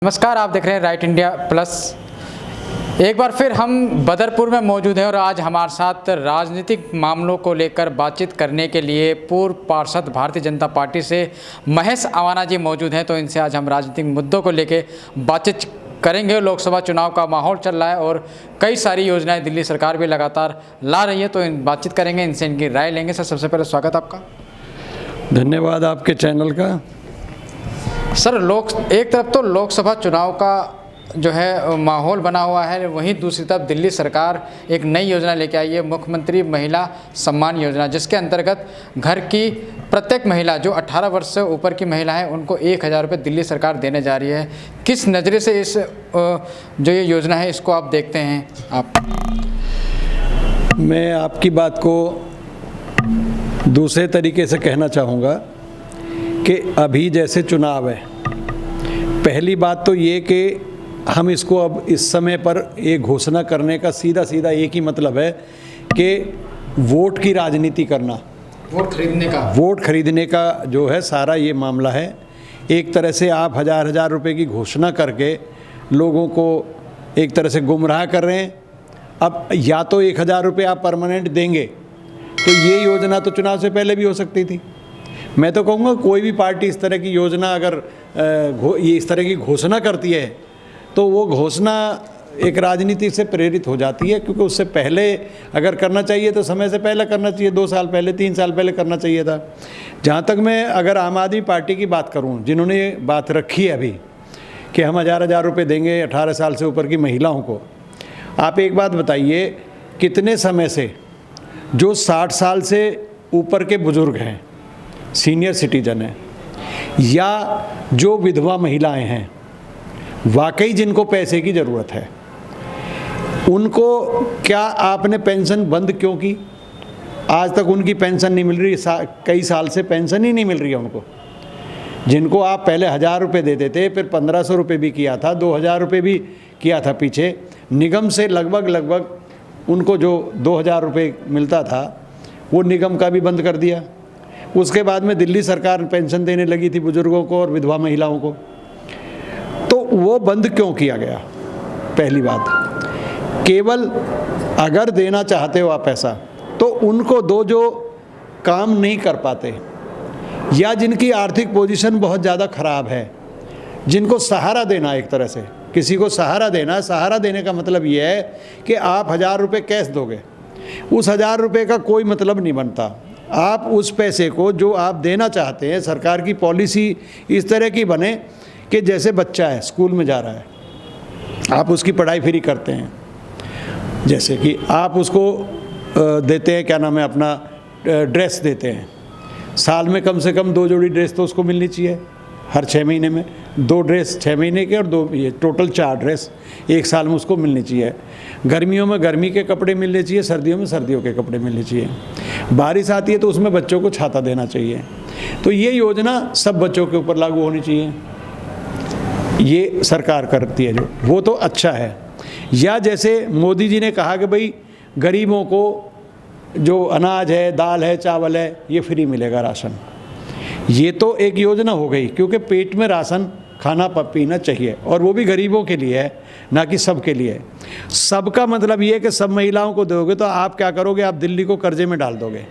नमस्कार, आप देख रहे हैं राइट इंडिया प्लस। एक बार फिर हम बदरपुर में मौजूद हैं और आज हमारे साथ राजनीतिक मामलों को लेकर बातचीत करने के लिए पूर्व पार्षद भारतीय जनता पार्टी से महेश अवाना जी मौजूद हैं। तो इनसे आज हम राजनीतिक मुद्दों को लेकर बातचीत करेंगे। लोकसभा चुनाव का माहौल चल रहा है और कई सारी योजनाएं दिल्ली सरकार भी लगातार ला रही है, तो बातचीत करेंगे, इनसे इनकी राय लेंगे। सर, सबसे पहले स्वागत आपका। धन्यवाद आपके चैनल का। सर, एक तरफ तो लोकसभा चुनाव का जो है माहौल बना हुआ है, वहीं दूसरी तरफ दिल्ली सरकार एक नई योजना लेके आई है, मुख्यमंत्री महिला सम्मान योजना, जिसके अंतर्गत घर की प्रत्येक महिला जो 18 वर्ष से ऊपर की महिला है उनको 1000 रुपये दिल्ली सरकार देने जा रही है। किस नज़रिए से इस जो ये योजना है इसको आप देखते हैं आप? मैं आपकी बात को दूसरे तरीके से कहना चाहूँगा कि अभी जैसे चुनाव है, पहली बात तो ये कि हम इसको अब इस समय पर एक घोषणा करने का सीधा एक ही मतलब है कि वोट की राजनीति करना, वोट खरीदने का जो है सारा ये मामला है। एक तरह से आप हज़ार रुपए की घोषणा करके लोगों को एक तरह से गुमराह कर रहे हैं। अब या तो 1000 रुपये आप परमानेंट देंगे, तो ये योजना तो चुनाव से पहले भी हो सकती थी। मैं तो कहूँगा कोई भी पार्टी इस तरह की योजना अगर ये इस तरह की घोषणा करती है तो वो घोषणा एक राजनीति से प्रेरित हो जाती है, क्योंकि उससे पहले अगर करना चाहिए तो समय से पहले करना चाहिए, 2 साल पहले 3 साल पहले करना चाहिए था। जहाँ तक मैं अगर आम आदमी पार्टी की बात करूँ, जिन्होंने ये बात रखी है अभी कि हम हज़ार रुपये देंगे 18 साल से ऊपर की महिलाओं को, आप एक बात बताइए, कितने समय से जो 60 साल से ऊपर के बुज़ुर्ग हैं, सीनियर सिटीजन हैं, या जो विधवा महिलाएं हैं, वाकई जिनको पैसे की ज़रूरत है, उनको क्या आपने पेंशन बंद क्यों की? आज तक उनकी पेंशन नहीं मिल रही, कई साल से पेंशन ही नहीं मिल रही है उनको। जिनको आप पहले 1000 रुपये देते थे, फिर 1500 रुपये भी किया था, 2000 रुपये भी किया था पीछे, निगम से लगभग उनको जो 2000 रुपये मिलता था वो निगम का भी बंद कर दिया। उसके बाद में दिल्ली सरकार पेंशन देने लगी थी बुजुर्गों को और विधवा महिलाओं को, तो वो बंद क्यों किया गया? पहली बात, केवल अगर देना चाहते हो आप पैसा तो उनको दो जो काम नहीं कर पाते या जिनकी आर्थिक पोजीशन बहुत ज़्यादा ख़राब है, जिनको सहारा देना, एक तरह से किसी को सहारा देना। सहारा देने का मतलब ये है कि आप 1000 रुपये कैश दोगे, उस 1000 रुपये का कोई मतलब नहीं बनता। आप उस पैसे को जो आप देना चाहते हैं, सरकार की पॉलिसी इस तरह की बने कि जैसे बच्चा है स्कूल में जा रहा है, आप उसकी पढ़ाई फ्री करते हैं, जैसे कि आप उसको देते हैं, क्या नाम है, अपना ड्रेस देते हैं, साल में कम से कम 2 जोड़ी ड्रेस तो उसको मिलनी चाहिए, हर 6 महीने में 2 ड्रेस 6 महीने के और 2 ये टोटल 4 ड्रेस एक साल में उसको मिलनी चाहिए। गर्मियों में गर्मी के कपड़े मिलने चाहिए, सर्दियों में सर्दियों के कपड़े मिलने चाहिए। बारिश आती है तो उसमें बच्चों को छाता देना चाहिए। तो ये योजना सब बच्चों के ऊपर लागू होनी चाहिए, ये सरकार करती है जो, वो तो अच्छा है। या जैसे मोदी जी ने कहा कि भाई गरीबों को जो अनाज है, दाल है, चावल है, ये फ्री मिलेगा राशन, ये तो एक योजना हो गई, क्योंकि पेट में राशन खाना पीना चाहिए, और वो भी गरीबों के लिए है, ना कि सब के लिए। सबका मतलब ये है कि सब महिलाओं को दोगे तो आप क्या करोगे? आप दिल्ली को कर्जे में डाल दोगे।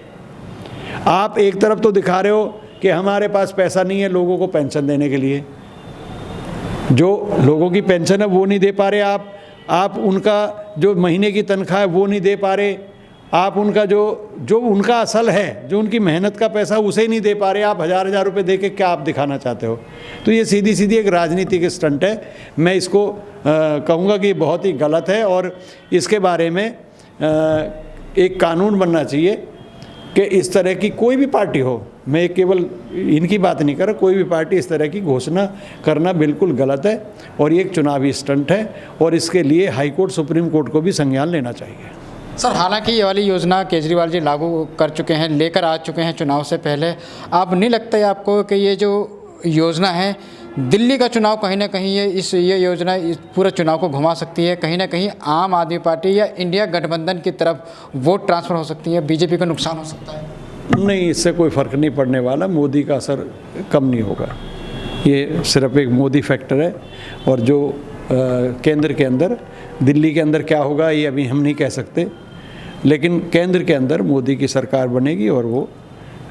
आप एक तरफ तो दिखा रहे हो कि हमारे पास पैसा नहीं है लोगों को पेंशन देने के लिए, जो लोगों की पेंशन है वो नहीं दे पा रहे आप उनका जो महीने की तनख्वाह है वो नहीं दे पा रहे, आप उनका जो उनका असल है, जो उनकी मेहनत का पैसा, उसे नहीं दे पा रहे। आप हज़ार रुपये दे के क्या आप दिखाना चाहते हो? तो ये सीधी एक राजनीतिक स्टंट है। मैं इसको कहूँगा कि बहुत ही गलत है, और इसके बारे में एक कानून बनना चाहिए कि इस तरह की कोई भी पार्टी हो, मैं केवल इनकी बात नहीं कर रहा, कोई भी पार्टी इस तरह की घोषणा करना बिल्कुल गलत है, और ये एक चुनावी स्टंट है, और इसके लिए हाई कोर्ट, सुप्रीम कोर्ट को भी संज्ञान लेना चाहिए। सर, हालांकि ये वाली योजना केजरीवाल जी लागू कर चुके हैं, लेकर आ चुके हैं चुनाव से पहले। आप नहीं लगता है आपको कि ये जो योजना है दिल्ली का चुनाव कहीं ना कहीं ये योजना इस पूरे चुनाव को घुमा सकती है, कहीं ना कहीं आम आदमी पार्टी या इंडिया गठबंधन की तरफ वोट ट्रांसफ़र हो सकती है, बीजेपी को नुकसान हो सकता है? नहीं, इससे कोई फ़र्क नहीं पड़ने वाला, मोदी का असर कम नहीं होगा। ये सिर्फ एक मोदी फैक्टर है। और जो केंद्र के अंदर, दिल्ली के अंदर क्या होगा ये अभी हम नहीं कह सकते, लेकिन केंद्र के अंदर मोदी की सरकार बनेगी और वो,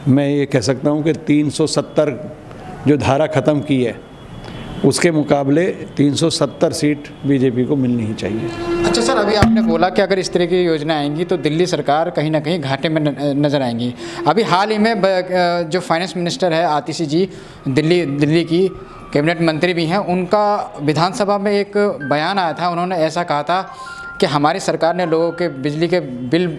मैं ये कह सकता हूँ कि 370 जो धारा ख़त्म की है उसके मुकाबले 370 सीट बीजेपी को मिलनी ही चाहिए। अच्छा सर, अभी आपने बोला कि अगर इस तरह की योजना आएंगी तो दिल्ली सरकार कहीं ना कहीं घाटे में नज़र आएंगी। अभी हाल ही में जो फाइनेंस मिनिस्टर है आतिशी जी, दिल्ली की कैबिनेट मंत्री भी हैं, उनका विधानसभा में एक बयान आया था। उन्होंने ऐसा कहा था कि हमारी सरकार ने लोगों के बिजली के बिल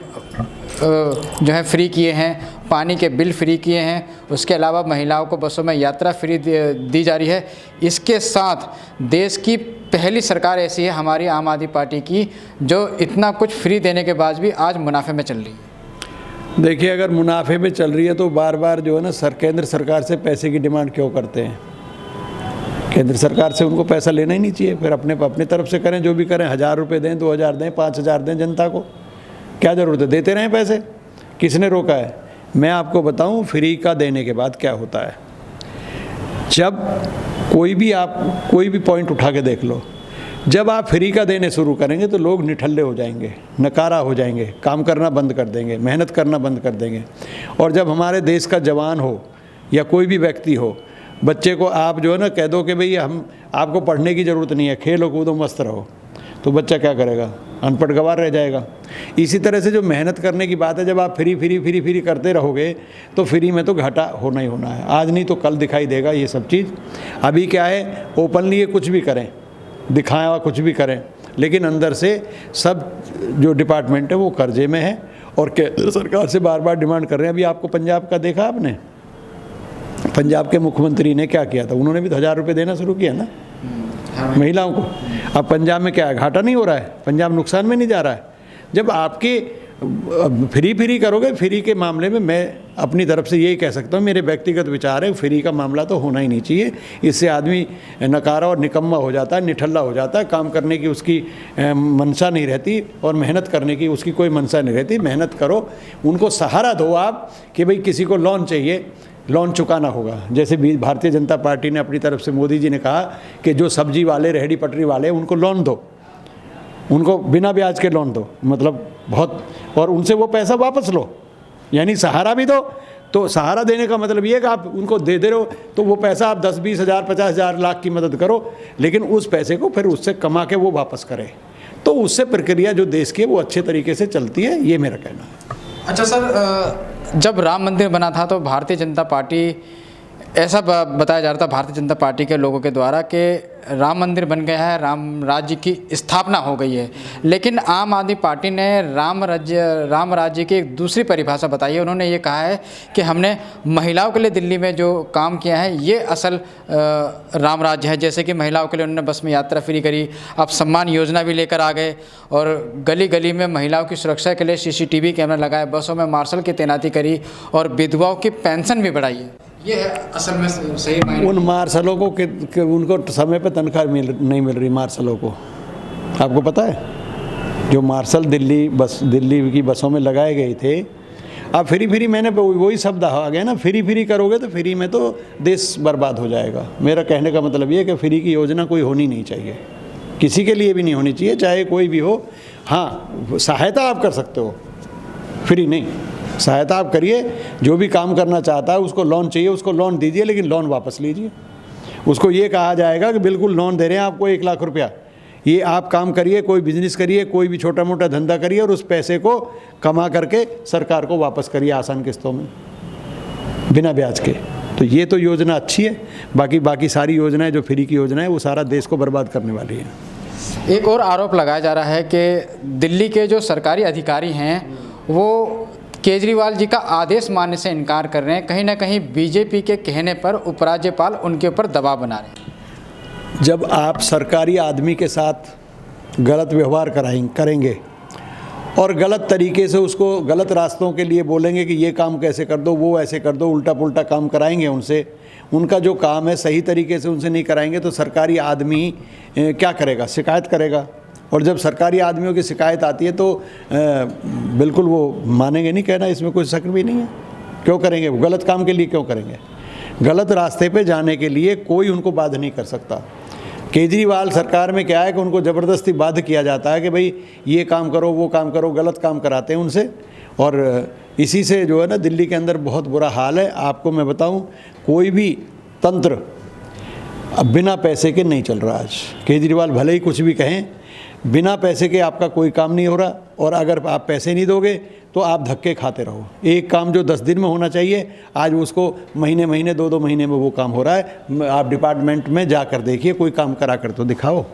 जो है फ्री किए हैं, पानी के बिल फ्री किए हैं, उसके अलावा महिलाओं को बसों में यात्रा फ्री दी जा रही है। इसके साथ देश की पहली सरकार ऐसी है हमारी आम आदमी पार्टी की जो इतना कुछ फ्री देने के बाद भी आज मुनाफे में चल रही है। देखिए, अगर मुनाफे में चल रही है तो बार बार जो है ना केंद्र सरकार से पैसे की डिमांड क्यों करते हैं? केंद्र सरकार से उनको पैसा लेना ही नहीं चाहिए, फिर अपने तरफ से करें, जो भी करें, 1000 रुपये दें, 2000 दें, 5000 दें, जनता को क्या ज़रूरत है? देते रहें पैसे, किसने रोका है? मैं आपको बताऊं, फ्री का देने के बाद क्या होता है। जब कोई भी पॉइंट उठा के देख लो, जब आप फ्री का देने शुरू करेंगे तो लोग निठल्ले हो जाएंगे, नकारा हो जाएंगे, काम करना बंद कर देंगे, मेहनत करना बंद कर देंगे। और जब हमारे देश का जवान हो या कोई भी व्यक्ति हो, बच्चे को आप जो है ना कह दो कि भाई हम आपको पढ़ने की ज़रूरत नहीं है, खेलो कूदो मस्त रहो, तो बच्चा क्या करेगा? अनपढ़ गंवार रह जाएगा। इसी तरह से जो मेहनत करने की बात है, जब आप फ्री करते रहोगे तो फ्री में तो घाटा होना ही होना है। आज नहीं तो कल दिखाई देगा ये सब चीज़। अभी क्या है, ओपनली ये कुछ भी करें, दिखाया कुछ भी करें, लेकिन अंदर से सब जो डिपार्टमेंट है वो कर्जे में है और केंद्र सरकार से बार बार डिमांड कर रहे हैं। अभी आपको पंजाब का देखा आपने? पंजाब के मुख्यमंत्री ने क्या किया था? उन्होंने भी तो 1000 रुपये देना शुरू किया ना महिलाओं को। अब पंजाब में क्या है? घाटा नहीं हो रहा है, पंजाब नुकसान में नहीं जा रहा है। जब आपके फ्री करोगे, फ्री के मामले में मैं अपनी तरफ से यही कह सकता हूँ, मेरे व्यक्तिगत विचार है, फ्री का मामला तो होना ही नहीं चाहिए। इससे आदमी नकारा और निकम्मा हो जाता है, निठल्ला हो जाता है, काम करने की उसकी मनसा नहीं रहती और मेहनत करने की उसकी कोई मनसा नहीं रहती। मेहनत करो, उनको सहारा दो आप कि भाई किसी को लोन चाहिए, लोन चुकाना होगा। जैसे भी भारतीय जनता पार्टी ने अपनी तरफ से, मोदी जी ने कहा कि जो सब्जी वाले, रेहड़ी पटरी वाले, उनको लोन दो, उनको बिना ब्याज के लोन दो, मतलब बहुत, और उनसे वो पैसा वापस लो, यानी सहारा भी दो। तो सहारा देने का मतलब ये है कि आप उनको दे रहे हो तो वो पैसा आप 10, 20 हज़ार, 50 हज़ार, लाख की मदद करो, लेकिन उस पैसे को फिर उससे कमा के वो वापस करें, तो उससे प्रक्रिया जो देश की है वो अच्छे तरीके से चलती है, ये मेरा कहना है। अच्छा सर, जब राम मंदिर बना था तो भारतीय जनता पार्टी, ऐसा बताया जा रहा था भारतीय जनता पार्टी के लोगों के द्वारा कि राम मंदिर बन गया है, राम राज्य की स्थापना हो गई है। लेकिन आम आदमी पार्टी ने राम राज्य की एक दूसरी परिभाषा बताई है। उन्होंने ये कहा है कि हमने महिलाओं के लिए दिल्ली में जो काम किया है ये असल राम राज्य है। जैसे कि महिलाओं के लिए उन्होंने बस में यात्रा फ्री करी, अब सम्मान योजना भी लेकर आ गए, और गली गली में महिलाओं की सुरक्षा के लिए CCTV कैमरा लगाए, बसों में मार्शल की तैनाती करी और विधवाओं की पेंशन भी बढ़ाई है। ये है असल में सही मायने। उन मार्शलों को उनको समय पे तनख्वाह नहीं मिल रही मार्शलों को, आपको पता है? जो मार्शल दिल्ली की बसों में लगाए गए थे, अब फ्री मैंने वही शब्द आ गया ना, फ्री करोगे तो फ्री में तो देश बर्बाद हो जाएगा। मेरा कहने का मतलब ये है कि फ्री की योजना कोई होनी नहीं चाहिए, किसी के लिए भी नहीं होनी चाहिए, चाहे कोई भी हो। हाँ, सहायता आप कर सकते हो, फ्री नहीं, सहायता आप करिए। जो भी काम करना चाहता है उसको लोन चाहिए, उसको लोन दीजिए, लेकिन लोन वापस लीजिए। उसको ये कहा जाएगा कि बिल्कुल लोन दे रहे हैं आपको 1 लाख रुपया, ये आप काम करिए, कोई बिजनेस करिए, कोई भी छोटा मोटा धंधा करिए और उस पैसे को कमा करके सरकार को वापस करिए आसान किस्तों में, बिना ब्याज के। तो ये तो योजना अच्छी है। बाकी सारी योजनाएं जो फ्री की योजना है वो सारा देश को बर्बाद करने वाली है। एक और आरोप लगाया जा रहा है कि दिल्ली के जो सरकारी अधिकारी हैं वो केजरीवाल जी का आदेश मानने से इनकार कर रहे हैं। कहीं ना कहीं बीजेपी के कहने पर उपराज्यपाल उनके ऊपर दबाव बना रहे हैं। जब आप सरकारी आदमी के साथ गलत व्यवहार करेंगे और गलत तरीके से उसको गलत रास्तों के लिए बोलेंगे कि ये काम कैसे कर दो, वो ऐसे कर दो, उल्टा पुल्टा काम कराएंगे उनसे, उनका जो काम है सही तरीके से उनसे नहीं कराएंगे, तो सरकारी आदमी क्या करेगा? शिकायत करेगा। और जब सरकारी आदमियों की शिकायत आती है तो बिल्कुल वो मानेंगे नहीं, कहना इसमें कोई शक भी नहीं है। क्यों करेंगे? वो गलत काम के लिए क्यों करेंगे? गलत रास्ते पे जाने के लिए कोई उनको बाध्य नहीं कर सकता। केजरीवाल सरकार में क्या है कि उनको ज़बरदस्ती बाध्य किया जाता है कि भाई ये काम करो, वो काम करो, गलत काम कराते हैं उनसे, और इसी से जो है ना दिल्ली के अंदर बहुत बुरा हाल है। आपको मैं बताऊं, कोई भी तंत्र अब बिना पैसे के नहीं चल रहा। आज केजरीवाल भले ही कुछ भी कहें, बिना पैसे के आपका कोई काम नहीं हो रहा, और अगर आप पैसे नहीं दोगे तो आप धक्के खाते रहो। एक काम जो 10 दिन में होना चाहिए, आज उसको महीने 2-2 महीने में वो काम हो रहा है। आप डिपार्टमेंट में जाकर देखिए, कोई काम करा कर तो दिखाओ।